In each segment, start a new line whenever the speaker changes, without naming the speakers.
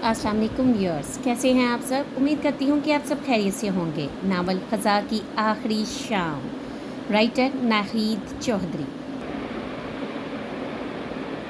अस्सलाम वालेकुम व्यूअर्स, कैसे हैं आप सब। उम्मीद करती हूँ कि आप सब खैरियत से होंगे। नावल ख़ज़ा की आखिरी शाम, राइटर नाहिद चौधरी।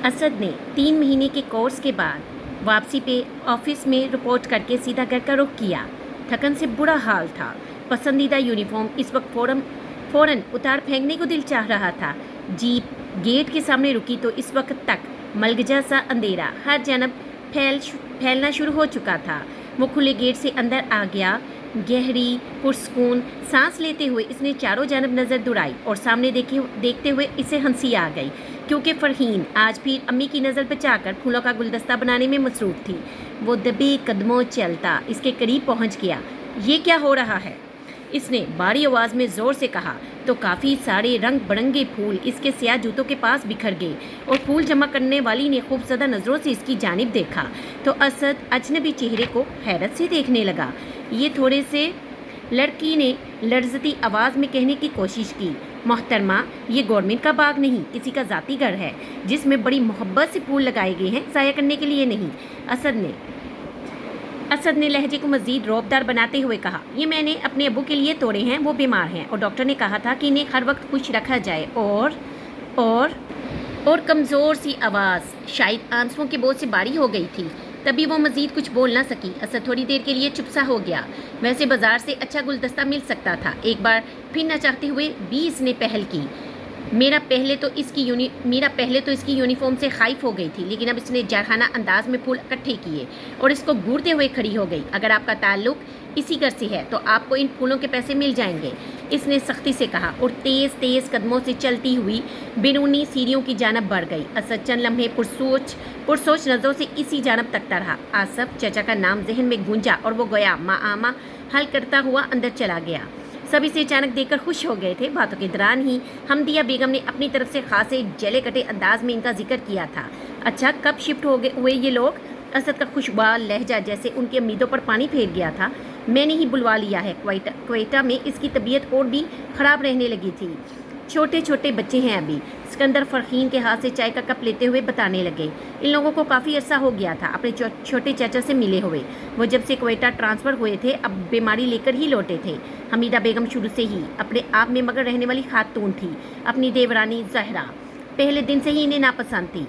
असद ने 3 महीने के कोर्स के बाद वापसी पे ऑफिस में रिपोर्ट करके सीधा घर का रुख किया। थकन से बुरा हाल था। पसंदीदा यूनिफॉर्म इस वक्त फ़ौरन उतार फेंकने को दिल चाह रहा था। जीप गेट के सामने रुकी तो इस वक्त तक मलगजा सा अंधेरा हर जानब फैलना शुरू हो चुका था। वो खुले गेट से अंदर आ गया। गहरी पुरसकून सांस लेते हुए इसने चारों जानब नज़र दुड़ाई और सामने देखते हुए इसे हंसी आ गई, क्योंकि फ़रहीन आज फिर अम्मी की नज़र बचाकर फूलों का गुलदस्ता बनाने में मसरूफ़ थी। वो दबे कदमों चलता इसके करीब पहुंच गया। ये क्या हो रहा है? इसने भारी आवाज़ में ज़ोर से कहा तो काफ़ी सारे रंग बिरंगे फूल इसके स्याह जूतों के पास बिखर गए और फूल जमा करने वाली ने खूबसदा नज़रों से इसकी जानिब देखा तो असद अजनबी चेहरे को हैरत से देखने लगा। ये थोड़े से लड़की ने लर्जती आवाज़ में कहने की कोशिश की, मोहतरमा, ये गवर्नमेंट का बाग नहीं, किसी का ज़ाती घर है जिसमें बड़ी मोहब्बत से फूल लगाए गए हैं, ज़ाया करने के लिए नहीं। असद ने लहजे को मज़ीद रौबदार बनाते हुए कहा, ये मैंने अपने अब्बू के लिए तोड़े हैं, वो बीमार हैं और डॉक्टर ने कहा था कि इन्हें हर वक्त खुश रखा जाए। और कमज़ोर सी आवाज़ शायद आंसुओं के बोझ से बारी हो गई थी। तभी वो मज़ीद कुछ बोल ना सकी। असद थोड़ी देर के लिए चुप सा हो गया। वैसे बाजार से अच्छा गुलदस्ता मिल सकता था। एक बार फिर न चाहते हुए भी इसने पहल की। मेरा पहले तो इसकी यूनिफॉर्म से खाइफ हो गई थी, लेकिन अब इसने जरहाना अंदाज में फूल इकट्ठे किए और इसको घूरते हुए खड़ी हो गई। अगर आपका ताल्लुक इसी घर से है तो आपको इन फूलों के पैसे मिल जाएंगे, इसने सख्ती से कहा और तेज़ कदमों से चलती हुई बैरूनी सीढ़ियों की जानब बढ़ गई। असद चंद लम्हे पुरसोच नज़रों से इसी जानब तकता रहा। आसफ चाचा का नाम जहन में गूंजा और वो गोया मामा हल करता हुआ अंदर चला गया। सब इसे अचानक देखकर खुश हो गए थे। बातों के दौरान ही हमदिया बेगम ने अपनी तरफ से खासे जले कटे अंदाज में इनका जिक्र किया था। अच्छा, कब शिफ्ट हुए ये लोग? असद का खुशबाल लहजा जैसे उनकी उम्मीदों पर पानी फेर गया था। मैंने ही बुलवा लिया है। क्वेटा में इसकी तबीयत और भी ख़राब रहने लगी थी। छोटे छोटे बच्चे हैं अभी। सिकंदर फ़रहीन के हाथ से चाय का कप लेते हुए बताने लगे, इन लोगों को काफ़ी अरसा हो गया था अपने छोटे चाचा से मिले हुए। वो जब से क्वेटा ट्रांसफ़र हुए थे अब बीमारी लेकर ही लौटे थे। हमीदा बेगम शुरू से ही अपने आप में मगर रहने वाली खातून थी। अपनी देवरानी ज़हरा पहले दिन से ही इन्हें नापसंद थी।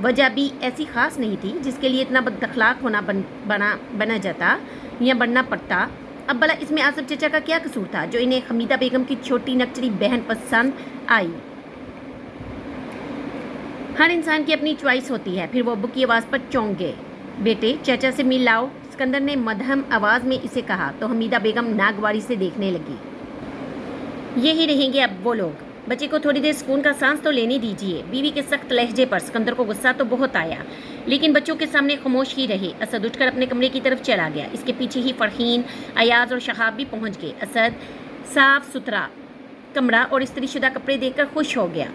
वजह भी ऐसी ख़ास नहीं थी जिसके लिए इतना बदअखलाक होना बना जाता या बनना पड़ता। अब भला इसमें आसफ चचा का क्या कसूर था जो इन्हें हमीदा बेगम की छोटी नकचरी बहन पसंद आई? हर इंसान की अपनी चॉइस होती है। फिर वो अब्बू की आवाज़ पर चौंक गए। बेटे, चाचा से मिल लाओ, सिकंदर ने मध्यम आवाज़ में इसे कहा तो हमीदा बेगम नागवारी से देखने लगी। यही रहेंगे अब वो लोग। बच्चे को थोड़ी देर सुकून का सांस तो लेने दीजिए। बीवी के सख्त लहजे पर सिकंदर को गुस्सा तो बहुत आया, लेकिन बच्चों के सामने खामोश ही रहे। असद उठकर अपने कमरे की तरफ चला गया। इसके पीछे ही फ़रहीन, अयाज और शहाब भी पहुंच गए। असद साफ सुथरा कमरा और इस्त्रीशुदा कपड़े देखकर खुश हो गया।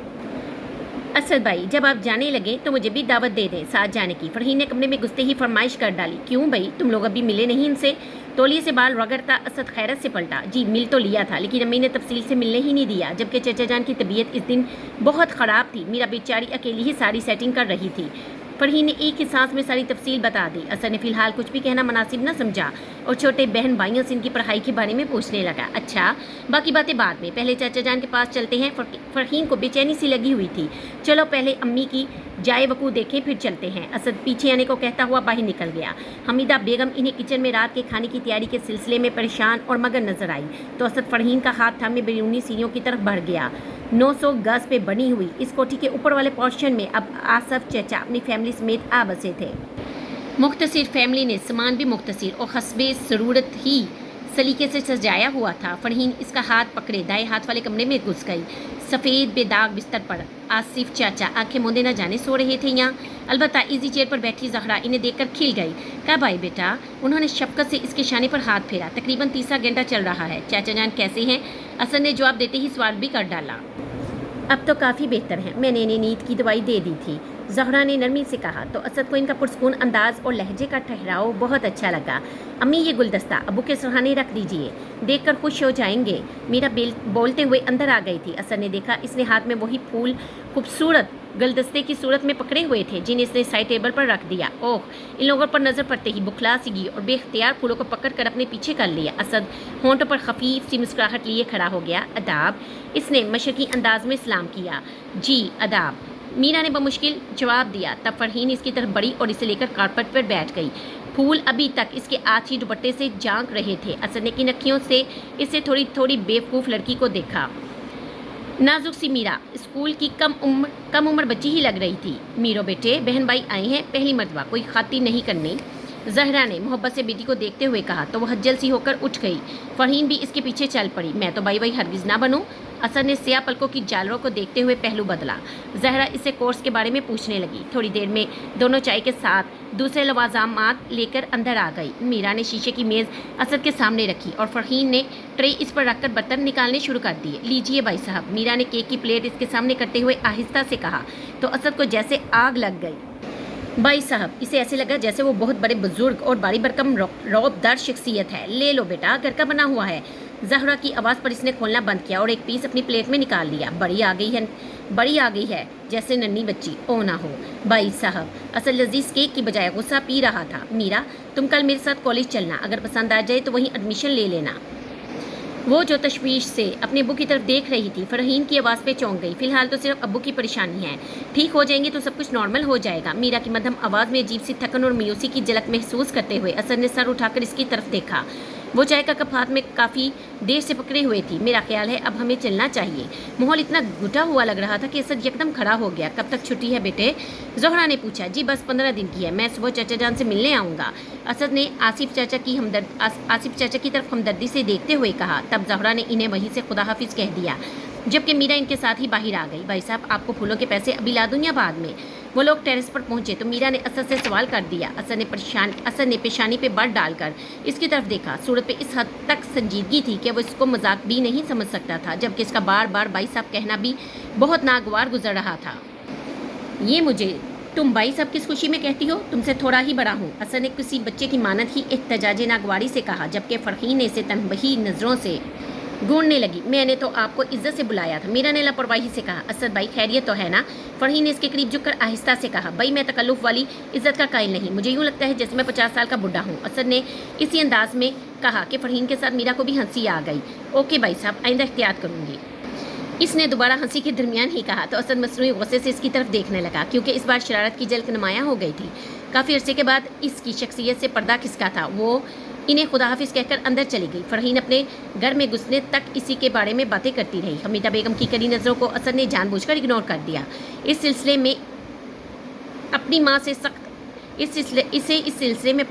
असद भाई, जब आप जाने लगे तो मुझे भी दावत दे दें साथ जाने की। फ़रहीन ने कमरे में घुसते ही फरमाइश कर डाली। क्यों भाई, तुम लोग अभी मिले नहीं इनसे? तौलिए से बाल रगड़ता असद खैरत से पलटा। जी मिल तो लिया था, लेकिन अम्मी ने तफसील से मिलने ही नहीं दिया, जबकि चचा जान की तबीयत इस दिन बहुत ख़राब थी। मीरा बेचारी अकेली ही सारी सेटिंग कर रही थी। फ़रहीन ने एक ही सांस में सारी तफसील बता दी। असद ने फ़िलहाल कुछ भी कहना मुनासिब न समझा और छोटे बहन भाइयों से इनकी पढ़ाई के बारे में पूछने लगा। अच्छा, बाकी बातें बाद में, पहले चाचा जान के पास चलते हैं। फ़रहीन को बेचैनी सी लगी हुई थी। चलो पहले अम्मी की जाए वकू देखें फिर चलते हैं। असद पीछे आने को कहता हुआ बाहर निकल गया। हमीदा बेगम इन्हें किचन में रात के खाने की तैयारी के सिलसिले में परेशान और मगन नजर आई तो असद फ़रहीन का हाथ थामे बैरूनी सीढ़ियों की तरफ बढ़ गया। 900 गज पे बनी हुई इस कोठी के ऊपर वाले पोर्शन में अब आसफ चचा अपनी फैमिली समेत आ बसे थे। मुख्तसिर फैमिली ने सामान भी मुख्तसिर और हस्बे ज़रूरत ही सलीके से सजाया हुआ था। फ़रहीन इसका हाथ पकड़े दाएं हाथ वाले कमरे में घुस गई। सफ़ेद बेदाग बिस्तर पर आसिफ चाचा आंखें मूंदे न जाने सो रहे थे यहाँ। अलबत्ता इजी चेयर पर बैठी ज़हरा इन्हें देखकर खिल गई। कब आई बेटा? उन्होंने शफकत से इसके शाने पर हाथ फेरा। तकरीबन तीसरा घंटा चल रहा है। चाचा जान कैसे हैं? असद ने जवाब देते ही सवाल भी कर डाला। अब तो काफ़ी बेहतर हैं, मैंने इन्हें नींद की दवाई दे दी थी, ज़हरा ने नरमी से कहा तो असद को इनका पुरसकून अंदाज और लहजे का ठहराव बहुत अच्छा लगा। अम्मी, ये गुलदस्ता अबू के सरहाने रख दीजिए, देखकर खुश हो जाएंगे। मीरा बोलते हुए अंदर आ गई थी। असद ने देखा इसने हाथ में वही फूल खूबसूरत गुलदस्ते की सूरत में पकड़े हुए थे जिन्हें इसने साइड टेबल पर रख दिया। ओह, इन लोगों पर नजर पड़ते ही बुखला सी गई और बेख्तियार फूलों को पकड़कर अपने पीछे कर लिया। असद होंठों पर खफीफ सी मुस्कुराहट लिए खड़ा हो गया। अदाब, इसने मशरकी अंदाज में सलाम किया। जी अदाब, मीरा ने बमुश्किल जवाब दिया। तब फरहीन इसकी तरफ बढ़ी और इसे लेकर कारपेट पर बैठ गई। फूल अभी तक इसके आछी दुपट्टे से झांक रहे थे। असद ने की अखियों से इसे थोड़ी थोड़ी बेवकूफ़ लड़की को देखा। नाजुक सी मीरा स्कूल की कम उम्र बच्ची ही लग रही थी। मीरो बेटे, बहन भाई आए हैं, पहली मर्तबा, कोई खातिर नहीं करनी, जहरा ने मोहब्बत से बेटी को देखते हुए कहा तो वह हज्जल सी होकर उठ गई। फरहीन भी इसके पीछे चल पड़ी। मैं तो भाई हरगिज़ ना बनूं। असद ने स्याह पलकों की जालरों को देखते हुए पहलू बदला। जहरा इससे कोर्स के बारे में पूछने लगी। थोड़ी देर में दोनों चाय के साथ दूसरे लवाजामात लेकर अंदर आ गई। मीरा ने शीशे की मेज़ असद के सामने रखी और फरहीन ने ट्रे इस पर रखकर बर्तन निकालने शुरू कर दिए। लीजिए भाई साहब, मीरा ने केक की प्लेट इसके सामने करते हुए आहिस्ता से कहा तो असद को जैसे आग लग गई। भाई साहब, इसे ऐसे लगा जैसे वो बहुत बड़े बुजुर्ग और बारी भरकम रौबदार शख्सियत है। ले लो बेटा, घर का बना हुआ है। जहरा की आवाज़ पर इसने खोलना बंद किया और एक पीस अपनी प्लेट में निकाल लिया। बड़ी आ गई है जैसे नन्ही बच्ची। ओ ना हो भाई साहब, असल लजीज केक की बजाय गुस्सा पी रहा था। मीरा, तुम कल मेरे साथ कॉलेज चलना, अगर पसंद आ जाए तो वहीं एडमिशन ले लेना। वो जो तशवीश से अपने अब्बू की तरफ देख रही थी, फरहीन की आवाज़ पे चौंक गई। फिलहाल तो सिर्फ अब्बू की परेशानी है, ठीक हो जाएंगे तो सब कुछ नॉर्मल हो जाएगा। मीरा की मध्यम आवाज़ में अजीब सी थकन और मायूसी की झलक महसूस करते हुए असद ने सर उठाकर इसकी तरफ देखा। वो चाय का कप हाथ में काफ़ी देर से पकड़े हुए थी। मेरा ख्याल है अब हमें चलना चाहिए। माहौल इतना घुटा हुआ लग रहा था कि असद यकदम खड़ा हो गया। कब तक छुट्टी है बेटे? ज़ोहरा ने पूछा। जी बस 15 दिन की है, मैं सुबह चाचा जान से मिलने आऊँगा। असद ने आसिफ चाचा की तरफ हमदर्दी से देखते हुए कहा। तब ज़ोहरा ने इन्हें वहीं से खुदा हाफिज़ कह दिया, जबकि मीरा इनके साथ ही बाहर आ गई। भाई साहब, आपको फूलों के पैसे अभी ला दूँ या बाद में? वो लोग टेरेस पर पहुंचे तो मीरा ने असद से सवाल कर दिया। असद ने पेशानी पे बात डालकर इसकी तरफ देखा। सूरत पे इस हद तक संजीदगी थी कि वो इसको मजाक भी नहीं समझ सकता था, जबकि इसका बार बार भाई साहब कहना भी बहुत नागवार गुजर रहा था। ये मुझे तुम भाई साहब किस खुशी में कहती हो? तुमसे थोड़ा ही बड़ा हूँ, असद ने किसी बच्चे की मानत ही एहतजाज नागवारी से कहा, जबकि फरहीन ने इसे तनबही नज़रों से घूरने लगी। मैंने तो आपको इज्जत से बुलाया था। मीरा ने लापरवाही से कहा। असद भाई खैरियत तो है ना? फरहीन ने इसके करीब झुककर आहिस्ता से कहा। भाई मैं तकल्लुफ़ वाली इज्जत का कायल नहीं, मुझे यूँ लगता है जैसे मैं 50 साल का बुढ़ा हूँ। असद ने इसी अंदाज में कहा कि फरहीन के साथ मीरा को भी हंसी आ गई। ओके भाई साहब, आइंदा एहतियात करूँगी। इसने दोबारा हंसी के दरमियान ही कहा तो असद मसनूई गुस्से से इसकी तरफ देखने लगा, क्योंकि इस बार शरारत की झलक नुमायाँ हो गई थी। काफ़ी अरसे के बाद इसकी शख्सियत से पर्दा खिसका था। वो इन्हें खुदा हाफिज़ कहकर अंदर चली गई। फरहीन अपने घर में घुसने तक इसी के बारे में बातें करती रही। हमीदा बेगम की कड़ी नज़रों को असद ने जानबूझकर इग्नोर कर दिया। इस सिलसिले में अपनी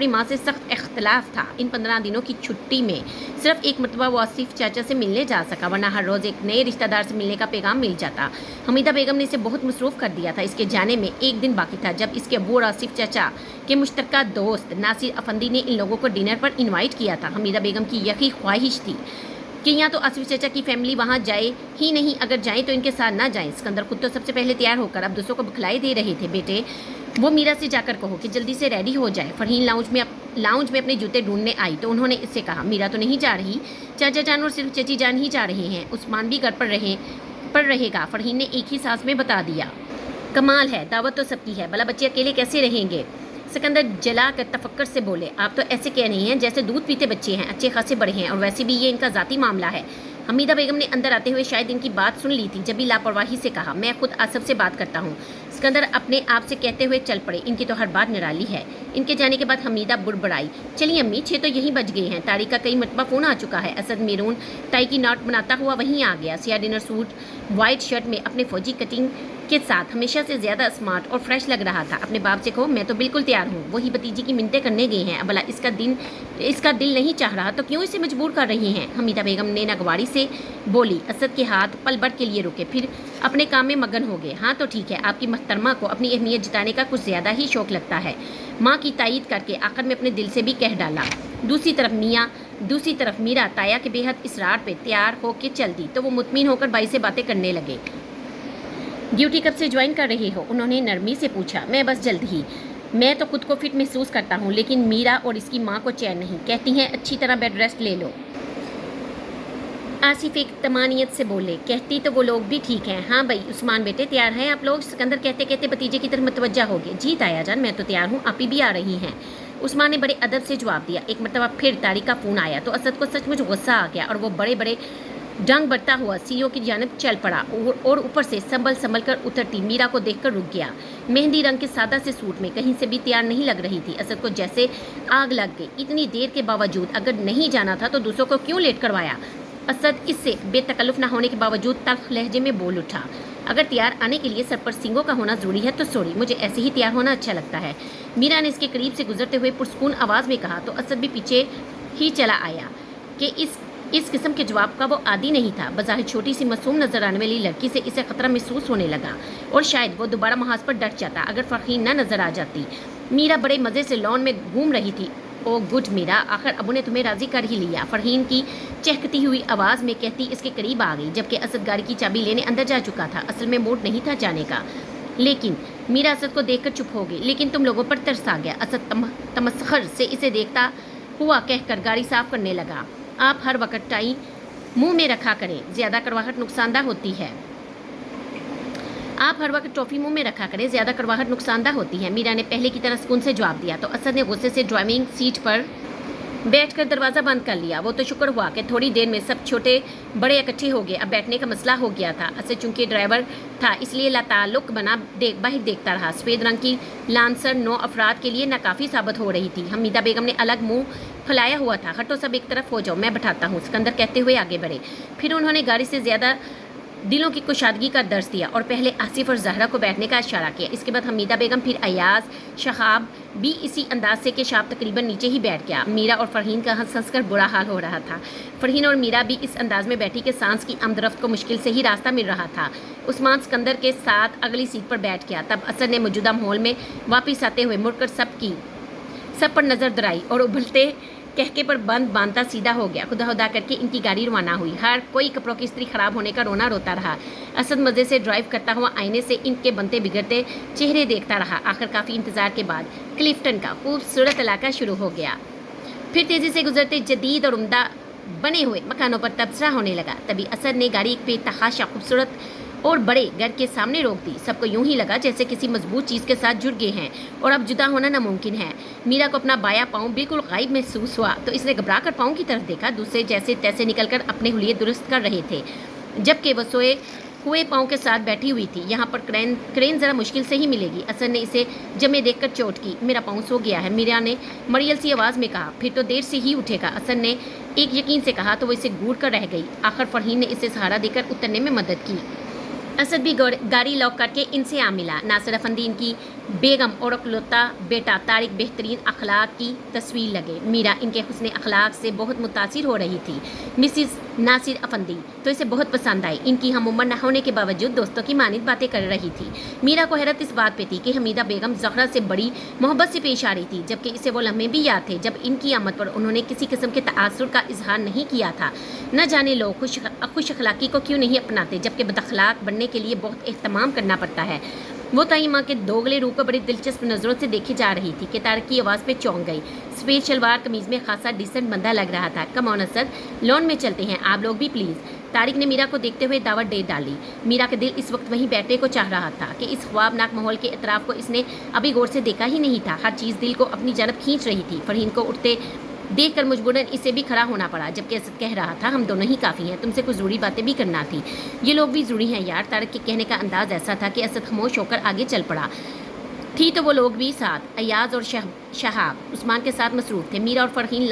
माँ से सख्त इख्तलाफ था। इन 15 दिनों की छुट्टी में सिर्फ एक मरतबा वो आसिफ चाचा से मिलने जा सका, वरना हर रोज़ एक नए रिश्तेदार से मिलने का पैगाम मिल जाता। हमीदा बेगम ने इसे बहुत मसरूफ़ कर दिया था। इसके जाने में एक दिन बाकी था जब इसके अब्बू और आसिफ चाचा के मुश्तरका दोस्त नासिर अफंदी ने इन लोगों को डिनर पर इन्वाइट किया था। हमीदा बेगम की यही ख्वाहिश थी कि या तो आसिफ चाचा की फैमिली वहाँ जाए ही नहीं, अगर जाएँ तो इनके साथ ना जाएँ। सिकंदर खुद तो सबसे पहले तैयार होकर अब दूसरों को बखलाई दे रहे थे। बेटे, वो मीरा से जाकर कहो कि जल्दी से रेडी हो जाए। फरहीन लाउंज में अपने जूते ढूंढने आई तो उन्होंने इससे कहा, मीरा तो नहीं जा रही, चाचा जान और सिर्फ चची जान ही जा रहे हैं, उस्मान भी घर पर रहेगा। फरहीन ने एक ही सांस में बता दिया। कमाल है, दावत तो सबकी है, भला बच्चे अकेले कैसे रहेंगे? सिकंदर जला कर तफक्कर से बोले। आप तो ऐसे कह रही हैं जैसे दूध पीते बच्चे हैं, अच्छे खासे बड़े हैं, और वैसे भी ये इनका ज़ाती मामला है। हमीदा बेगम ने अंदर आते हुए शायद इनकी बात सुन ली थी, जब भी लापरवाही से कहा, मैं खुद आसफ से बात करता हूँ। सिकंदर अपने आप से कहते हुए चल पड़े। इनकी तो हर बात निराली है। इनके जाने के बाद हमीदा बुड़बड़ाई। चलिए अम्मी, 6 तो यहीं बज गए हैं, तारिक का कई मरतबा फ़ोन आ चुका है। असद मेरून टाई की नॉट बनाता हुआ वहीं आ गया। Siya dinner suit white shirt में अपने फौजी कटिंग के साथ हमेशा से ज़्यादा स्मार्ट और फ्रेश लग रहा था। अपने बाप से कहो मैं तो बिल्कुल तैयार हूँ, वही भतीजी की मिन्नतें करने गए हैं। भला इसका दिल नहीं चाह रहा तो क्यों इसे मजबूर कर रही हैं? हमीदा बेगम ने नागवारी से बोली। असद के हाथ पल भर के लिए रुके, फिर अपने काम में मगन हो गए। हाँ तो ठीक है, आपकी महतरमा को अपनी अहमियत जताने का कुछ ज़्यादा ही शौक लगता है। माँ की तायीद करके आखिर में अपने दिल से भी कह डाला। दूसरी तरफ मीरा ताया के बेहद इसरार पे तैयार होकर चल दी तो वो मुतमिन होकर भाई से बातें करने लगे। ड्यूटी कब से ज्वाइन कर रही हो? उन्होंने नरमी से पूछा। मैं बस जल्द ही। मैं तो खुद को फिट महसूस करता हूँ, लेकिन मीरा और इसकी माँ को चैन नहीं, कहती हैं अच्छी तरह बेड रेस्ट ले लो। आसिफ एक तमानियत से बोले, कहती तो वो लोग भी ठीक हैं। हाँ भाई उस्मान बेटे तैयार हैं आप लोग? सिकंदर कहते कहते भतीजे की तरफ मुतवज्जा हो गए। जी ताया जान मैं तो तैयार हूँ, आप ही भी आ रही हैं। उस्मान ने बड़े अदब से जवाब दिया। एक मरतबा फिर तारिक का फ़ोन आया तो असद को सचमुच गुस्सा आ गया और वो बड़े बड़े डंग बढ़ता हुआ सीढ़ियों की जानब चल पड़ा और ऊपर से संभल कर उतरती मीरा को देखकर रुक गया। मेहंदी रंग के सादा से सूट में कहीं से भी तैयार नहीं लग रही थी। असद को जैसे आग लग गई। इतनी देर के बावजूद अगर नहीं जाना था तो दूसरों को क्यों लेट करवाया? असद इससे बेतकल्लुफ़ न होने के बावजूद तल्ख लहजे में बोल उठा, अगर तैयार आने के लिए सर पर सींगों का होना ज़रूरी है तो सॉरी, मुझे ऐसे ही तैयार होना अच्छा लगता है। मीरा ने इसके करीब से गुजरते हुए पुरसकून आवाज़ में कहा तो असद भी पीछे ही चला आया कि इस किस्म के जवाब का वो आदी नहीं था। बज़ाहिर छोटी सी मासूम नजर आने वाली लड़की से इसे खतरा महसूस होने लगा और शायद वो दोबारा महाज पर डट जाता अगर फरहीन न नजर आ जाती। मीरा बड़े मज़े से लॉन में घूम रही थी। ओ गुड मीरा, आखिर अबू ने तुम्हें राज़ी कर ही लिया, फरहीन की चहकती हुई आवाज़ में कहती इसके करीब आ गई, जबकि असद गाड़ी की चाबी लेने अंदर जा चुका था। असल में मूड नहीं था जाने का। लेकिन मीरा असद को देखकर चुप हो गई। लेकिन तुम लोगों पर तरस आ गया। असद तमस्खर से इसे देखता हुआ कहकर गाड़ी साफ करने लगा। आप हर वक्त टाई मुंह में रखा करें, ज़्यादा कड़वाहट नुकसानदा होती है। आप हर वक्त टॉफ़ी मुंह में रखा करें, ज़्यादा कड़वाहट नुकसानदा होती है। मीरा ने पहले की तरह सुकून से जवाब दिया तो असद ने गुस्से से ड्राइविंग सीट पर बैठकर दरवाज़ा बंद कर लिया। वो तो शुक्र हुआ कि थोड़ी देर में सब छोटे बड़े इकट्ठे हो गए। अब बैठने का मसला हो गया था। असद चूंकि ड्राइवर था इसलिए लाताल्लुक बना बाहर देखता रहा। सफ़ेद रंग की लांसर 9 अफराद के लिए नाकाफ़ी साबित हो रही थी। हमीदा बेगम ने अलग मुंह फैलाया हुआ था। हटो सब एक तरफ हो जाओ, मैं बैठाता हूँ, सिकंदर कहते हुए आगे बढ़े। फिर उन्होंने गाड़ी से ज़्यादा दिलों की कुशादगी का दर्ज दिया और पहले आसिफ और जहरा को बैठने का इशारा किया। इसके बाद हमीदा बेगम, फिर अयाज, शहाब भी इसी अंदाज से कि शाब तकरीबन नीचे ही बैठ गया। मीरा और फरहीन का हंस हंस कर बुरा हाल हो रहा था। फरहीन और मीरा भी इस अंदाज में बैठी कि सांस की आमदरफ्त को मुश्किल से ही रास्ता मिल रहा था। उस्मान सिकंदर के साथ अगली सीट पर बैठ गया। तब असद ने मौजूदा माहौल में वापस आते हुए मुड़कर सब पर नज़र दौड़ाई और उबलते कहके पर बंद बांधता सीधा हो गया। खुदा खुदा करके इनकी गाड़ी रवाना हुई। हर कोई कपड़ों की इस्त्री खराब होने का रोना रोता रहा। असद मज़े से ड्राइव करता हुआ आईने से इनके बनते बिगड़ते चेहरे देखता रहा। आखिर काफ़ी इंतज़ार के बाद क्लिफ्टन का खूबसूरत इलाका शुरू हो गया। फिर तेज़ी से गुजरते जदीद और उम्दा बने हुए मकानों पर तबसरा होने लगा। तभी असद ने गाड़ी एक बेतहाशा खूबसूरत और बड़े घर के सामने रोक दी। सबको यूं ही लगा जैसे किसी मजबूत चीज़ के साथ जुड़ गए हैं और अब जुदा होना नामुमकिन है। मीरा को अपना बायां पाँव बिल्कुल गायब महसूस हुआ तो इसने घबरा कर पाँव की तरफ देखा। दूसरे जैसे तैसे निकलकर अपने हुलिये दुरुस्त कर रहे थे, जबकि वह सोए हुए पाँव के साथ बैठी हुई थी। यहाँ पर क्रेन ज़रा मुश्किल से ही मिलेगी। असद ने इसे जमे देखकर चोट की। मेरा पाँव सो गया है, मीरा ने मरियल सी आवाज़ में कहा। फिर तो देर से ही उठेगा, असद ने एक यकीन से कहा तो वो इसे घूर कर रह गई। आखिर फरहीन ने इसे सहारा देकर उतरने में मदद की। असद भी गाड़ी लॉक करके इनसे आ मिला। नासिर अफंदी इनकी बेगम और अकलौता बेटा तारिक बेहतरीन अखलाक की तस्वीर लगे। मीरा इनके हुस्न अखलाक से बहुत मुतासिर हो रही थी। मिसिस नासिर अफंदी तो इसे बहुत पसंद आई। इनकी हम उम्र न होने के बावजूद दोस्तों की मानित बातें कर रही थी। मीरा को हैरत इस बात पे थी कि हमीदा बेगम जहरा से बड़ी मोहब्बत से पेश आ रही थी, जबकि इसे वो लम्हे भी याद थे जब इनकी आमद पर उन्होंने किसी किस्म के तआसुर का इजहार नहीं किया था। न जाने लोग खुश अखलाकी को क्यों नहीं अपनाते, जबकि बदअखलाक बनने के लिए बहुत एहतमाम करना पड़ता है। वो ताई माँ के दोगले रूप को बड़ी दिलचस्प नज़रों से देखी जा रही थी कि तारिक की आवाज़ पे चौंक गई। सफ़ेद शलवार कमीज़ में खासा डिसेंट बंदा लग रहा था। कम ऑन असद, लॉन में चलते हैं, आप लोग भी प्लीज़। तारिक ने मीरा को देखते हुए दावत दे डाली। मीरा का दिल इस वक्त वहीं बैठने को चाह रहा था कि इस ख्वाबनाक माहौल के इतराफ़ को इसने अभी गौर से देखा ही नहीं था। हर चीज़ दिल को अपनी जानब खींच रही थी। फरहीन को उठते देखकर मजबूरन इसे भी खड़ा होना पड़ा, जबकि असद कह रहा था हम दोनों ही काफ़ी हैं, तुमसे कुछ ज़रूरी बातें भी करना थी। ये लोग भी ज़रूरी हैं यार। तारिक के कहने का अंदाज़ ऐसा था कि असद खामोश होकर आगे चल पड़ा। थी तो वो लोग भी साथ। अयाज और शहाब उस्मान के साथ मसरूफ़ थे। मीरा और फरहीन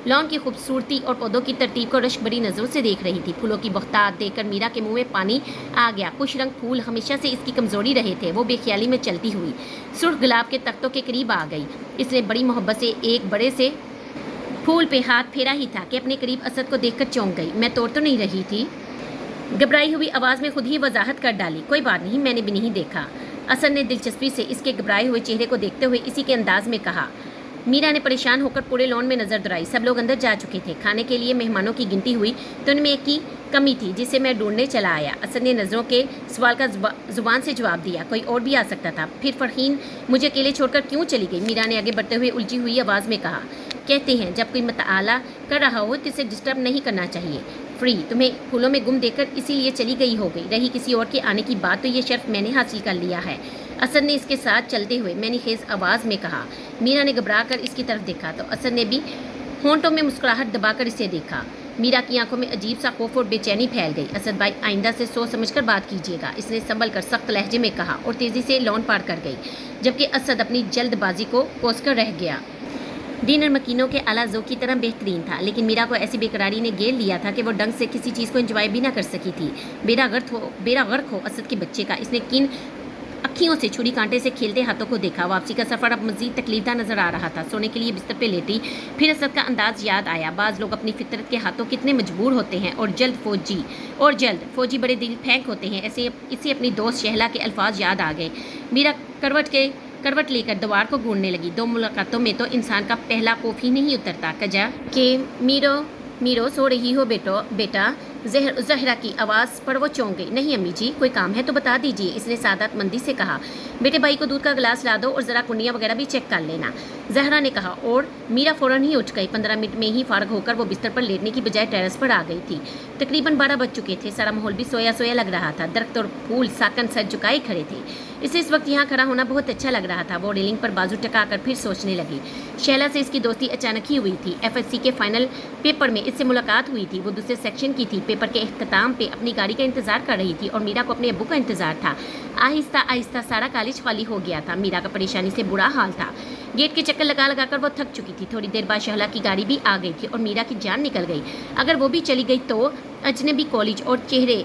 लॉन की खूबसूरती और पौधों की तरतीब को रश्क बड़ी नज़रों से देख रही थी। फूलों की बख्तार देखकर मीरा के मुंह में पानी आ गया। खुश रंग फूल हमेशा से इसकी कमज़ोरी रहे थे। वो बेख्याली में चलती हुई सुर्ख गुलाब के तख्तों के करीब आ गई। इसने बड़ी मोहब्बत से एक बड़े से फूल पे हाथ फेरा ही था कि अपने करीब असद को देखकर चौंक गई। मैं तोड़ तो नहीं रही थी? घबराई हुई आवाज़ में खुद ही वजाहत कर डाली। कोई बात नहीं, मैंने भी नहीं देखा। असद ने दिलचस्पी से इसके घबराए हुए चेहरे को देखते हुए इसी के अंदाज में कहा। मीरा ने परेशान होकर पूरे लॉन में नज़र दौड़ाई। सब लोग अंदर जा चुके थे। खाने के लिए मेहमानों की गिनती हुई तो उनमें एक की कमी थी जिसे मैं ढूंढने चला आया। असद ने नज़रों के सवाल का ज़ुबान से जवाब दिया। कोई और भी आ सकता था। फिर फरहीन मुझे अकेले छोड़कर क्यों चली गई? मीरा ने आगे बढ़ते हुए उलझी हुई आवाज़ में कहा। कहते हैं जब कोई मतआला कर रहा हो तो इसे डिस्टर्ब नहीं करना चाहिए। फ्री, तुम्हें फूलों में गुम देखकर इसीलिए चली गई हो गई, रही किसी और के आने की बात तो ये शर्फ मैंने हासिल कर लिया है, असद ने इसके साथ चलते हुए मैंने खेज आवाज़ में कहा। मीरा ने घबरा कर इसकी तरफ देखा तो असद ने भी होंठों में मुस्कुराहट दबाकर इसे देखा। मीरा की आंखों में अजीब सा खौफ और बेचैनी फैल गई। असद भाई, आइंदा से सोच समझकर बात कीजिएगा, इसने संभल कर सख्त लहजे में कहा और तेज़ी से लॉन पार कर गई, जबकि असद अपनी जल्दबाजी को कोसकर रह गया। डिनर मकीनों के आला ज़ौक़ की तरह बेहतरीन था, लेकिन मीरा को ऐसी बेकरारी ने घेर लिया था कि वो ढंग से किसी चीज़ को एंजॉय भी ना कर सकी थी। बेड़ा गर्क हो असद के बच्चे का, इसने किन अखियों से छुरी कांटे से खेलते हाथों को देखा। वापसी का सफ़र अब मज़ीद तकलीफदा नज़र आ रहा था। सोने के लिए बिस्तर पे लेटी फिर असद का अंदाज याद आया। बाज़ लोग अपनी फितरत के हाथों कितने मजबूर होते हैं और जल्द फौजी बड़े दिल फेंक होते हैं। ऐसे इसे अपनी दोस्त शहला के अल्फाज याद आ गए। मीरा करवट लेकर दीवार को गूंजने लगी। 2 मुलाकातों में तो इंसान का पहला खौफ ही नहीं उतरता कजा कि मीरो सो रही हो बेटा। जहरा की आवाज़ पर वो चौंक गई। नहीं अम्मी जी, कोई काम है तो बता दीजिए, इसने सादत मंदी से कहा। बेटे भाई को दूध का गिलास ला दो और ज़रा कुंडियाँ वगैरह भी चेक कर लेना, जहरा ने कहा। और मीरा फ़ौरन ही उठ गई। 15 मिनट में ही फारग होकर वो बिस्तर पर लेटने की बजाय टेरेस पर आ गई थी। तकरीबन 12 बज चुके थे। सारा माहौल भी सोया सोया लग रहा था। दरख्त और फूल साकन सर झुकाए खड़े थे। इसे इस वक्त यहाँ खड़ा होना बहुत अच्छा लग रहा था। वो रेलिंग पर बाजू टकाकर फिर सोचने लगी। शैला से इसकी दोस्ती अचानक ही हुई थी। FSC के फाइनल पेपर में इससे मुलाकात हुई थी। वो दूसरे सेक्शन की थी। पेपर के इख्तिताम पे अपनी गाड़ी का इंतजार कर रही थी और मीरा को अपने अब्बू का इंतजार था। आहिस्ता आहिस्ता सारा कॉलेज खाली हो गया था। मीरा का परेशानी से बुरा हाल था। गेट के चक्कर लगा कर वो थक चुकी थी। थोड़ी देर बाद शहला की गाड़ी भी आ गई थी और मीरा की जान निकल गई। अगर वो भी चली गई तो अजनबी कॉलेज और चेहरे।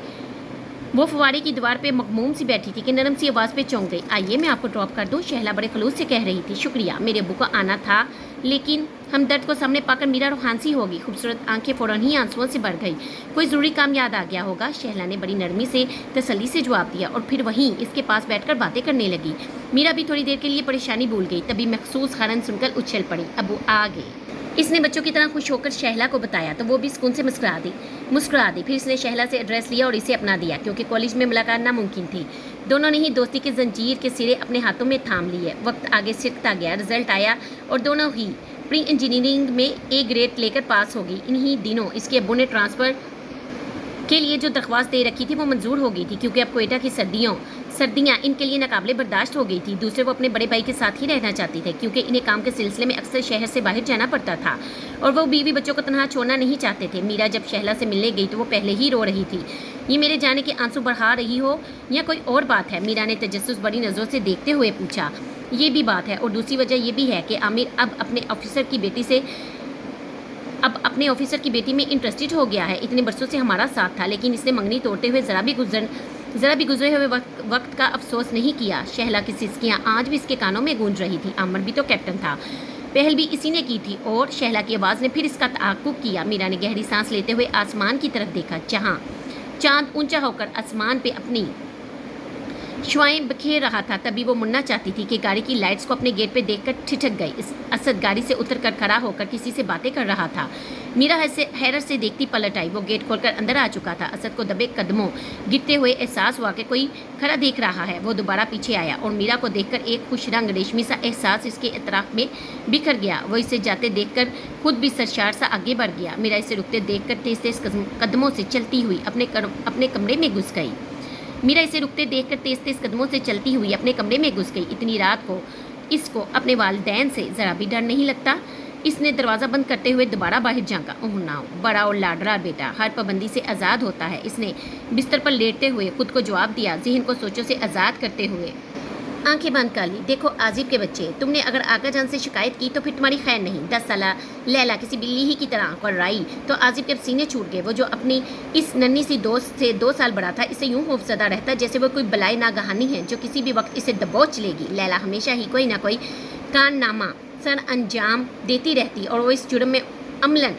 वो फवारे की दीवार पे मगमूम सी बैठी थी कि नरम सी आवाज़ पे चौंक गई। आइए मैं आपको ड्रॉप कर दूं, शहला बड़े खलूस से कह रही थी। शुक्रिया, मेरे अब्बू को आना था, लेकिन हमदर्द को सामने पाकर मीरा रूहानसी हो गई। खूबसूरत आंखें फ़ौरन ही आंसुओं से भर गई। कोई ज़रूरी काम याद आ गया होगा, शहला ने बड़ी नरमी से तसल्ली से जवाब दिया और फिर वहीं इसके पास बैठकर बातें करने लगी। मीरा भी थोड़ी देर के लिए परेशानी भूल गई। तभी मखसूस खरन सुनकर उछल पड़ी। अब्बू आ गए। इसने बच्चों की तरह खुश होकर शहला को बताया तो वो भी सुकून से मुस्कुरा दी। फिर इसने शहला से एड्रेस लिया और इसे अपना दिया, क्योंकि कॉलेज में मुलाकात नामुमकिन थी। दोनों ने ही दोस्ती की जंजीर के सिरे अपने हाथों में थाम लिए। वक्त आगे सिरकता गया। रिजल्ट आया और दोनों ही प्री इंजीनियरिंग में A ग्रेड लेकर पास होगी। इन्हीं दिनों इसके अब्बू ने ट्रांसफ़र के लिए जो दरख्वास्त दे रखी थी वो मंजूर हो गई थी, क्योंकि अब कोयटा की सर्दियाँ इनके लिए नाकाबिले बर्दाश्त हो गई थी। दूसरे वो अपने बड़े भाई के साथ ही रहना चाहती थे, क्योंकि इन्हें काम के सिलसिले में अक्सर शहर से बाहर जाना पड़ता था और वो बीवी बच्चों को तनहा छोड़ना नहीं चाहते थे। मीरा जब शहला से मिलने गई तो वो पहले ही रो रही थी। ये मेरे जाने के आंसू बढ़ा रही हो या कोई और बात है? मीरा ने तजस्सुस बड़ी नज़रों से देखते हुए पूछा। ये भी बात है और दूसरी वजह यह भी है कि आमिर अब अपने ऑफिसर की बेटी में इंटरेस्टेड हो गया है। इतने बरसों से हमारा साथ था, लेकिन इसने मंगनी तोड़ते हुए ज़रा भी गुजरे हुए वक्त का अफसोस नहीं किया। शहला की सिसकियाँ आज भी इसके कानों में गूंज रही थी। आमिर भी तो कैप्टन था, पहल भी इसी ने की थी। और शहला की आवाज़ ने फिर इसका ताक़ुब किया। मीरा ने गहरी सांस लेते हुए आसमान की तरफ देखा, जहाँ चाँद ऊंचा होकर आसमान पे अपनी शुआएं बखेर रहा था। तभी वो मुड़ना चाहती थी कि गाड़ी की लाइट्स को अपने गेट पे देखकर ठिठक गई। असद गाड़ी से उतरकर खड़ा होकर किसी से बातें कर रहा था। मीरा हैरत से देखती पलट आई। वो गेट खोलकर अंदर आ चुका था। असद को दबे कदमों गिरते हुए एहसास हुआ कि कोई खड़ा देख रहा है। वो दोबारा पीछे आया और मीरा को देखकर एक खुश रंग रेशमी सा एहसास इसके इतराफ में बिखर गया। वो इसे जाते देखकर खुद भी सरशार सा आगे बढ़ गया। मीरा इसे रुकते देखकर तेज तेज कदमों से चलती हुई अपने कमरे में घुस गई। अपने कमरे में घुस गई। इतनी रात को इसको अपने वालिदैन से ज़रा भी डर नहीं लगता? इसने दरवाज़ा बंद करते हुए दोबारा बाहर झांका। ओह नाओ, बड़ा और लाडरा बेटा हर पाबंदी से आज़ाद होता है। इसने बिस्तर पर लेटते हुए खुद को जवाब दिया, जहन को सोचों से आज़ाद करते हुए। आंखें बंद कर ली। देखो आजिब के बच्चे, तुमने अगर आका जान से शिकायत की तो फिर तुम्हारी खैर नहीं। 10 साला लैला किसी बिल्ली ही की तरह कर्राई तो आजिब के सीने छूट गए। वो जो अपनी इस नन्ही सी दोस्त से 2 साल बड़ा था, इसे यूं खौफजदा रहता जैसे वो कोई बलाई नागहानी है जो किसी भी वक्त इसे दबोच लेगी। लैला हमेशा ही कोई ना कोई कान नामा सर अंजाम देती रहती और वो इस जुर्म में अमलन